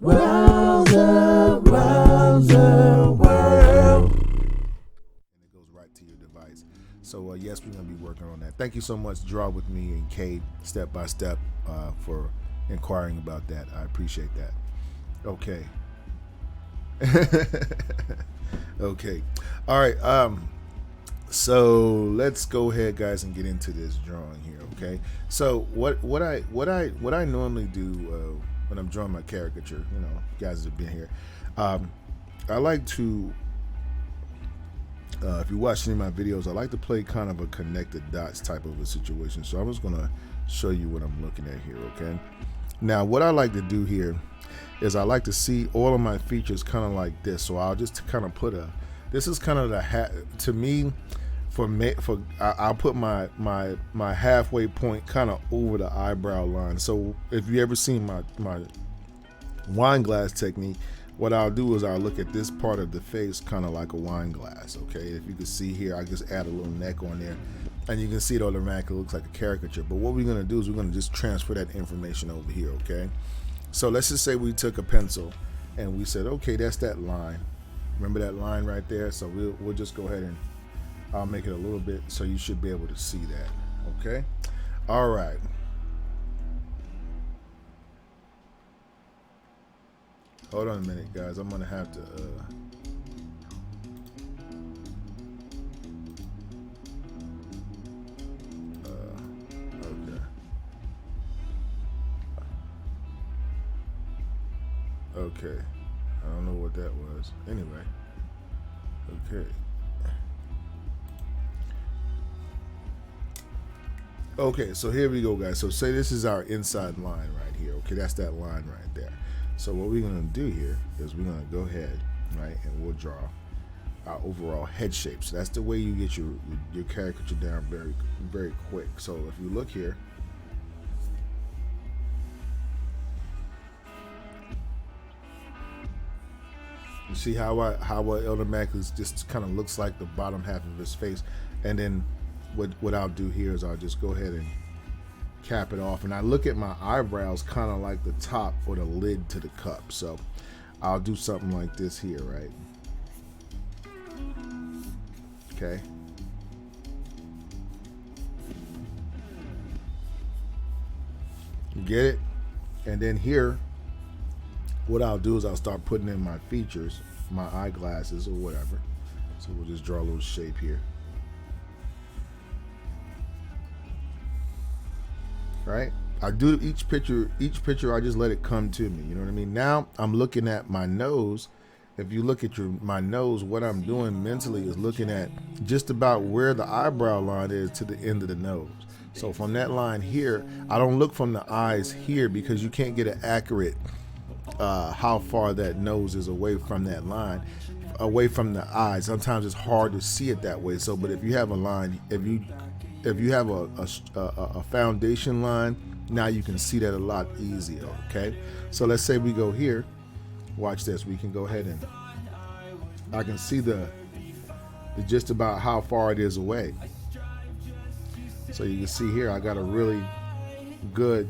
Rowserworld. And it goes right to your device. So yes, we're gonna be working on that. Thank you so much, Draw with me and Kate, step by step, for inquiring about that. I appreciate that. Okay. Okay. All right. So let's go ahead, guys, and get into this drawing here. Okay. So what I normally do when I'm drawing my caricature, you know, guys that have been here, I like to, if you watch any of my videos, I like to play kind of a connected dots type of a situation. So I'm just gonna show you what I'm looking at here. Okay. Now what I like to do here is I like to see all of my features kind of like this. So I'll just kind of put a, this is kind of the to me, I'll put my halfway point kind of over the eyebrow line. So if you ever seen my wine glass technique, what I'll do is I'll look at this part of the face kind of like a wine glass. Okay, if you can see here, I just add a little neck on there, and you can see it automatically looks like a caricature. But what we're gonna do is we're gonna just transfer that information over here. Okay, so let's just say we took a pencil and we said, okay, that's that line. Remember that line right there? So we'll just go ahead and I'll make it a little bit so you should be able to see that. Okay, all right. Hold on a minute, guys. I'm gonna have to okay. Okay. I don't know what that was. Anyway. Okay. Okay, so here we go, guys. So say this is our inside line right here. Okay, that's that line right there. So what we're gonna do here is we're gonna go ahead, right, and we'll draw our overall head shape. So that's the way you get your caricature down very quick. So if you look here, you see how I automatically just kind of looks like the bottom half of his face, and then what I'll do here is I'll just go ahead and cap it off, and I look at my eyebrows kind of like the top or the lid to the cup. So I'll do something like this here, right? Okay. You get it? And then here, what I'll do is I'll start putting in my features, my eyeglasses or whatever. So we'll just draw a little shape here. Right? I do each picture I just let it come to me, you know what I mean? Now I'm looking at my nose. If you look at my nose, what I'm doing mentally is looking at just about where the eyebrow line is to the end of the nose. So from that line here, I don't look from the eyes here because you can't get an accurate how far that nose is away from that line, away from the eyes. Sometimes it's hard to see it that way. So, but if you have a line, if you have a foundation line, now you can see that a lot easier. Okay, so let's say we go here. Watch this. We can go ahead and I can see the just about how far it is away. So you can see here I got a really good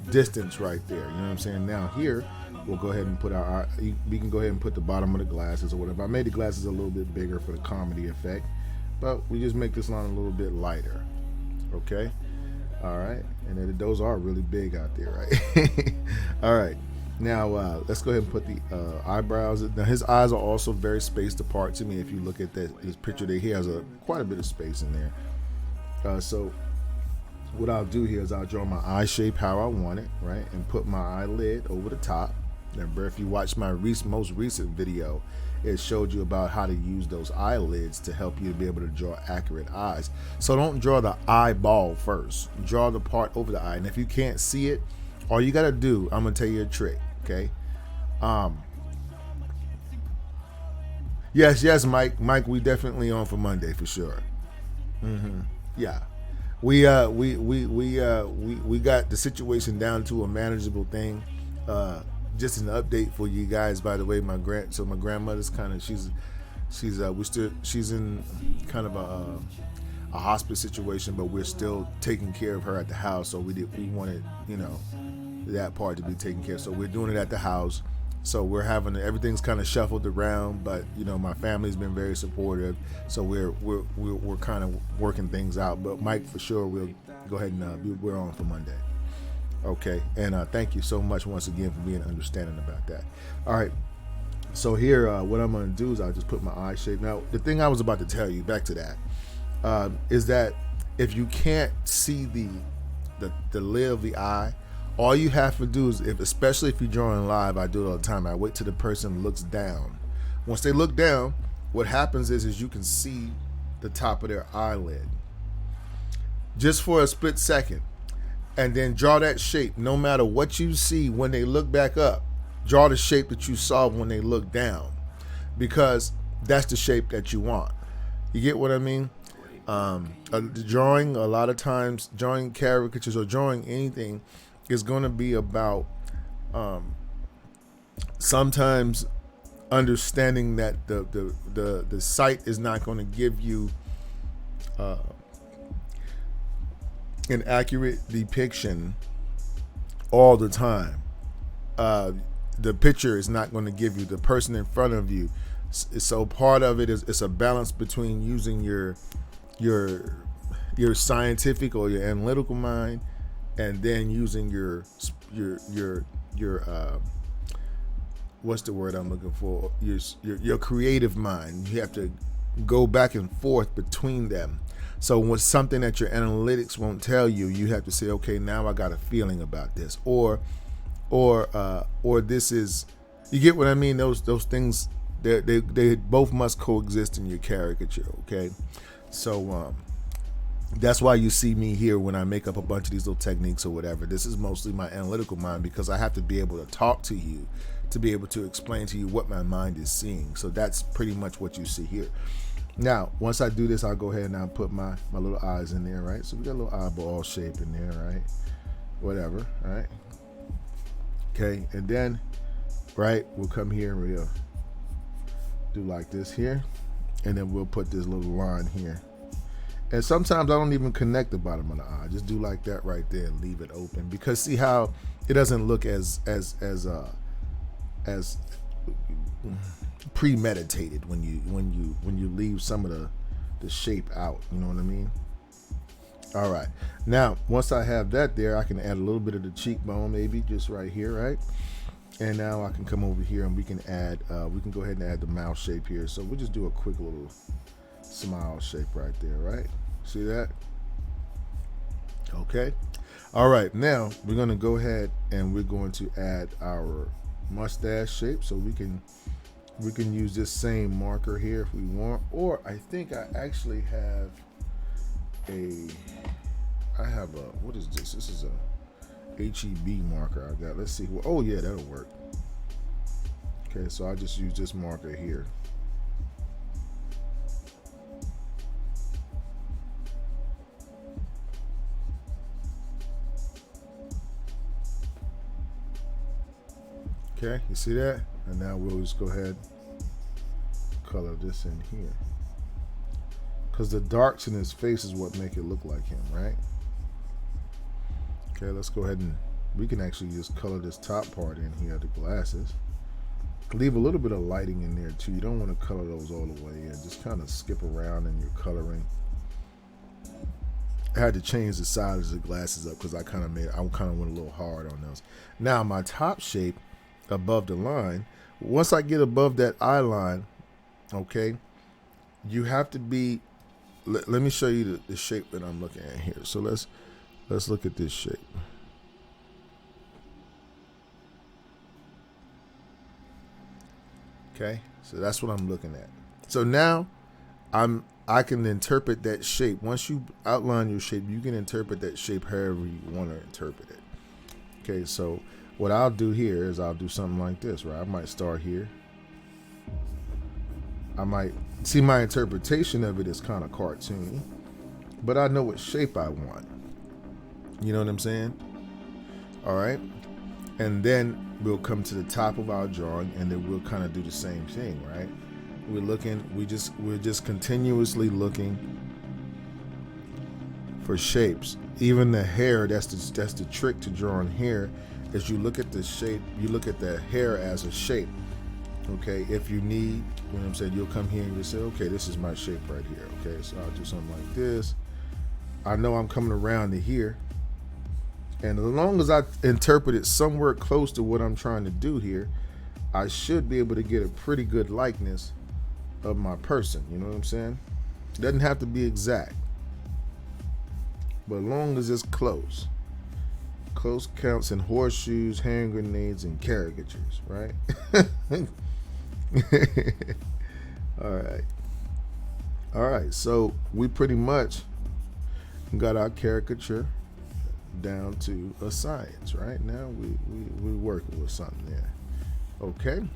distance right there. You know what I'm saying? Now here we'll go ahead and put we can go ahead and put the bottom of the glasses or whatever. I made the glasses a little bit bigger for the comedy effect, but we just make this line a little bit lighter. Okay, all right, and then those are really big out there, right? All right, now let's go ahead and put the eyebrows. Now his eyes are also very spaced apart to me. If you look at this picture there, he has quite a bit of space in there. So what I'll do here is I'll draw my eye shape how I want it, right, and put my eyelid over the top. Remember, if you watch my most recent video, it showed you about how to use those eyelids to help you to be able to draw accurate eyes. So don't draw the eyeball first. Draw the part over the eye. And if you can't see it, all you got to do, I'm going to tell you a trick, okay? Yes, Mike, we definitely on for Monday for sure. Yeah. We got the situation down to a manageable thing. Just an update for you guys, by the way. My grandmother's kind of she's in kind of a hospice situation, but we're still taking care of her at the house. So we wanted, that part to be taken care of. So we're doing it at the house. So we're having everything's kind of shuffled around, but you know my family's been very supportive. So we're kind of working things out. But Mike, for sure, we'll go ahead and we're on for Monday. Okay, and thank you so much once again for being understanding about that. All right, so here, what I'm going to do is I'll just put my eye shape. Now, the thing I was about to tell you, back to that, is that if you can't see the lid of the eye, all you have to do is, especially if you're drawing live, I do it all the time. I wait till the person looks down. Once they look down, what happens is you can see the top of their eyelid just for a split second, and then draw that shape. No matter what you see when they look back up, draw the shape that you saw when they look down, because that's the shape that you want. You get what I mean? Drawing, a lot of times, drawing caricatures or drawing anything is going to be about sometimes understanding that the sight is not going to give you an accurate depiction all the time. The picture is not going to give you the person in front of you. So part of it is it's a balance between using your scientific or your analytical mind, and then using your what's the word I'm looking for? Your creative mind. You have to go back and forth between them. So when something that your analytics won't tell you, you have to say, okay, now I got a feeling about this, or this is, you get what I mean? Those things, they both must coexist in your caricature. Okay, so that's why you see me here when I make up a bunch of these little techniques or whatever. This is mostly my analytical mind, because I have to be able to talk to you to be able to explain to you what my mind is seeing. So that's pretty much what you see here. Now, once I do this, I'll go ahead and I'll put my little eyes in there, right? So we got a little eyeball shape in there, right? Whatever, right? Okay, and then, right, we'll come here and we'll do like this here, and then we'll put this little line here. And sometimes I don't even connect the bottom of the eye. Just do like that right there and leave it open, because see how it doesn't look as premeditated when you leave some of the shape out. You know what I mean? All right. Now, once I have that there, I can add a little bit of the cheekbone, maybe just right here, right? And now I can come over here and we can add. We can go ahead and add the mouth shape here. So we'll just do a quick little smile shape right there, right? See that? Okay. All right. Now we're going to go ahead and we're going to add our mustache shape. So we can use this same marker here if we want, or I think I actually have what is this? This is a HEB marker I got. Let's see. Oh yeah, that'll work. Okay, so I just use this marker here. Okay, you see that? And now we'll just go ahead and color this in here, because the darks in his face is what make it look like him, right? Okay, let's go ahead and we can actually just color this top part in here, the glasses. Leave a little bit of lighting in there too. You don't want to color those all the way in. Just kind of skip around in your coloring. I had to change the size of the glasses up because I kind of went a little hard on those. Now my top shape above the line, once I get above that eye line, okay, you have to be, let me show you the shape that I'm looking at here. So let's look at this shape. Okay, so that's what I'm looking at. So now I can interpret that shape. Once you outline your shape, you can interpret that shape however you want to interpret it. Okay, so what I'll do here is I'll do something like this, right? I might start here. I might see my interpretation of it is kind of cartoony, but I know what shape I want. You know what I'm saying? All right. And then we'll come to the top of our drawing, and then we'll kind of do the same thing, right? We're just continuously looking for shapes. Even the hair, that's the trick to drawing hair, is you look at the shape, you look at the hair as a shape. Okay, if you need, you know what I'm saying, you'll come here and you say, okay, this is my shape right here. Okay, so I'll do something like this. I know I'm coming around to here, and as long as I interpret it somewhere close to what I'm trying to do here, I should be able to get a pretty good likeness of my person. You know what I'm saying? It doesn't have to be exact, but as long as it's close. Close counts in horseshoes, hand grenades, and caricatures, right? All right, so we pretty much got our caricature down to a science. Right now we working with something there. Okay,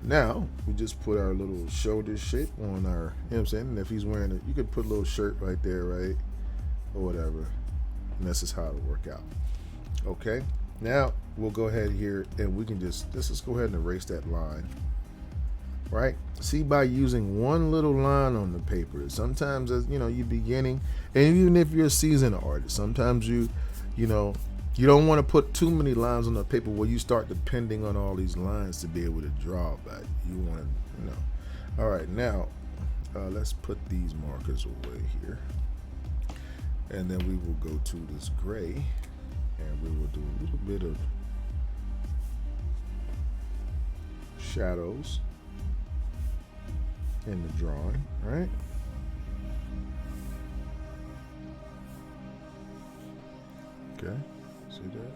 now we just put our little shoulder shape on our, you know what I'm saying, and if he's wearing it, you could put a little shirt right there, right, or whatever, and this is how it'll work out. Okay, now we'll go ahead here and we can let's just go ahead and erase that line. Right, see, by using one little line on the paper, sometimes, as you know, you're beginning, and even if you're a seasoned artist, sometimes you don't want to put too many lines on the paper where you start depending on all these lines to be able to draw, but you want to, all right, now let's put these markers away here, and then we will go to this gray, and we will do a little bit of shadows in the drawing, right? Okay, see that?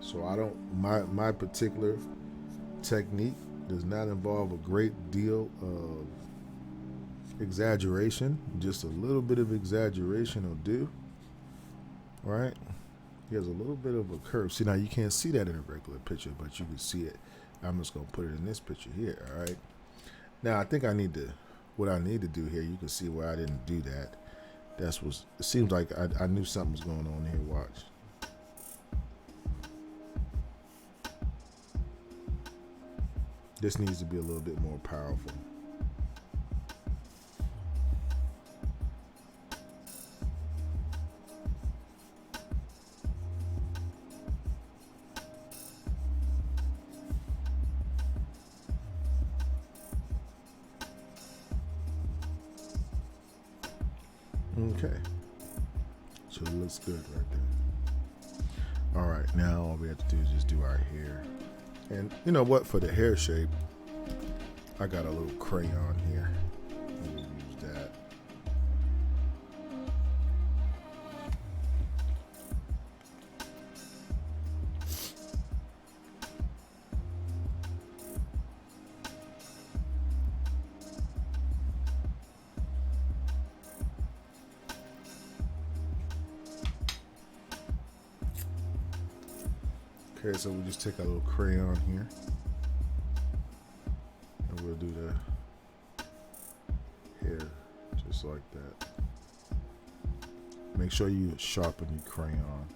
So I don't, my particular technique does not involve a great deal of exaggeration. Just a little bit of exaggeration will do, right? He has a little bit of a curve. See, now you can't see that in a regular picture, but you can see it. I'm just gonna put it in this picture here. All right. Now I think what I need to do here. You can see where I didn't do that. It seems like I knew something was going on here. Watch. This needs to be a little bit more powerful. Okay, so it looks good right there. All right, now all we have to do is just do our hair. And you know what, for the hair shape, I got a little crayon here. We'll use that. Okay, so we just take a little crayon here, and we'll do the hair just like that. Make sure you sharpen your crayon,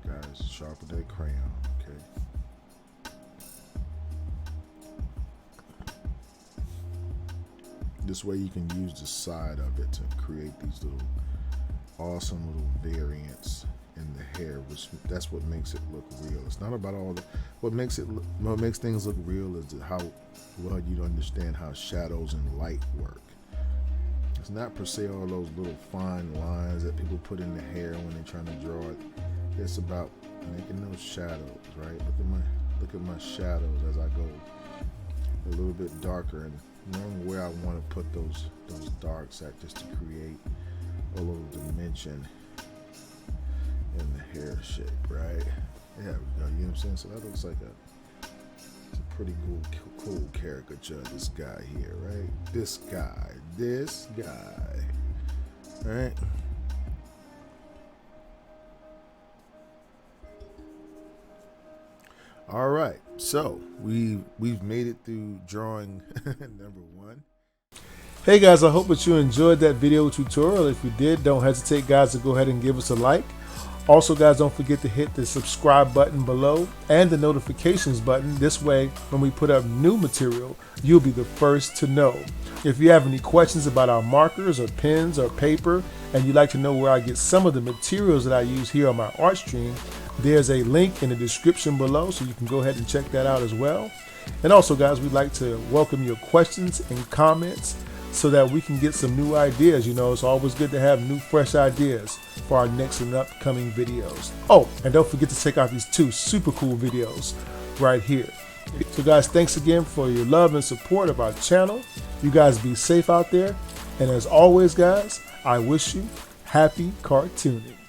guys. Sharpen that crayon, okay? This way you can use the side of it to create these little awesome little variants in the hair, which that's what makes it look real. It's not about all the what makes things look real is how well you understand how shadows and light work. It's not per se all those little fine lines that people put in the hair when they're trying to draw it. It's about making those shadows, right? Look at my shadows as I go a little bit darker and knowing where I want to put those darks at, just to create a little dimension in the hair shape, right? There we go. You know what I'm saying? So that looks like it's a pretty cool caricature of this guy here, right? This guy, right? All right, so we've made it through drawing number 1. Hey guys, I hope that you enjoyed that video tutorial. If you did, don't hesitate, guys, to go ahead and give us a like. Also, guys, don't forget to hit the subscribe button below and the notifications button. This way, when we put up new material, you'll be the first to know. If you have any questions about our markers or pens or paper, and you'd like to know where I get some of the materials that I use here on my art stream, there's a link in the description below, so you can go ahead and check that out as well. And also, guys, we'd like to welcome your questions and comments so that we can get some new ideas. You know, it's always good to have new, fresh ideas for our next and upcoming videos. Oh, and don't forget to check out these 2 super cool videos right here. So guys, thanks again for your love and support of our channel. You guys be safe out there. And as always, guys, I wish you happy cartooning.